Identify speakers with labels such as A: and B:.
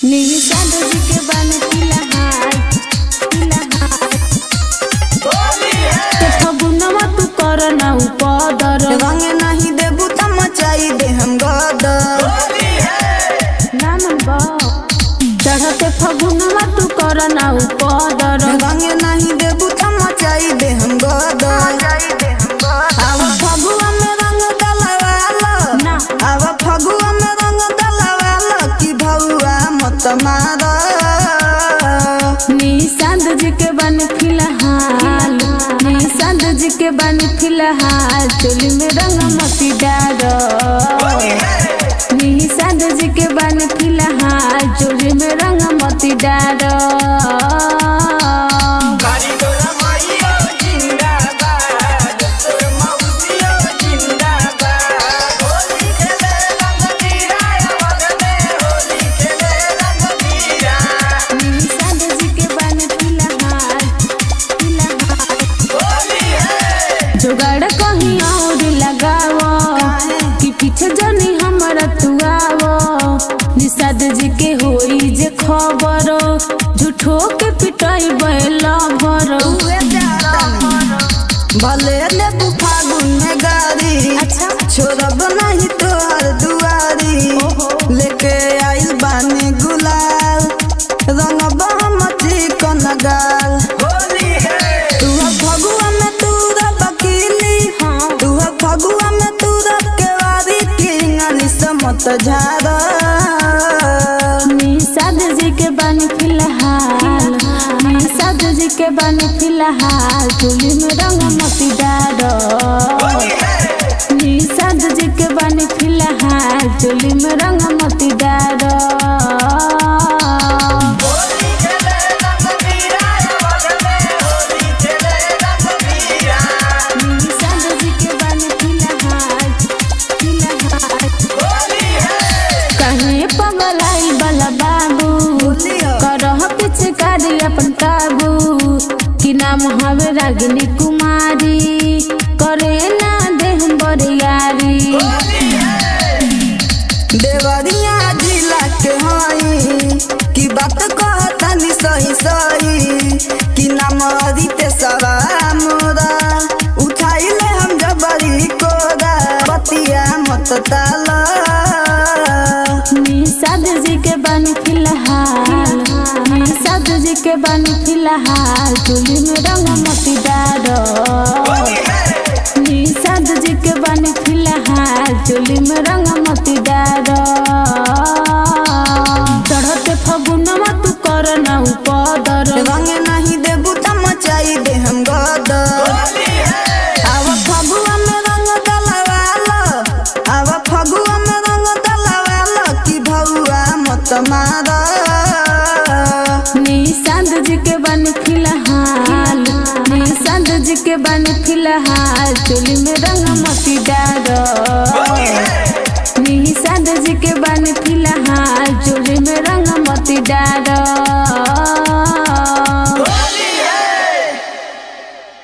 A: निशाद जी के बन फिलहाल फगुनवा तू कर ना उपदर
B: रंग नहीं देबू त मचाई दे हम गदर
A: चढ़ते फगुनवा तू कर ना उपदर
B: रंग नहीं देबू त मचाई दे हम गदर आवा फगुआ में रंग डलवाला आवा फगुआ में रंग डलवाला कि भौआ मत मार
A: निशाद जी के बन फिलहाल निशाद जी के बन फिलहाल चोली में रंग मती डार निशाद जी के बन फिलहाल चोली में रंग मती डार जुगाड़ कहीं और लगावो कि पीछे जनी हमारा तू आवो निशाद जी के होई जे खबर झूठो के पिटाई बैला भरो
B: भले लेबू फागुन में गाड़ी छोड़ब नहीं तोहर दुआरी लेके आइल बानी गुलाल रंगब हम चिकन गाल फगुआ में तू फगुआ में तू केवारी किंगली समत झार
A: निशाद जी के बन फिलहाल निशाद जी के बन फिलहाल चोली में रंग मती डार निशाद जी के बन फिलहाल चोली में रंग मती डार अपन काबू कि नाम हवे रागिनी कुमारी करे ना दे हम बरियारी
B: देवरिया जिला के हई कि बात कहतनी सही सही कि नाम अदिते सवा मोरा उठाइले हम जबरी कोरा बतिया मत ताला
A: निशाद जी के बन फिलहाल निशाद जी के बन फिलहाल चोली में रंग मती डार निशाद जी के बन फिलहाल चोली में रंग मती डार चढ़ते फगुनवा तू कर ना उपदर
B: रंग नहीं देबू त मचाई दे हम गदर आवा फगुआ में रंग डलवाला आवा फगुआ में रंग डलवाला कि भौआ मत मार
A: निशाद जी के बन फिलहाल निशाद जी के बन फिलहाल चोली में रंग मती डार निशाद जी के बन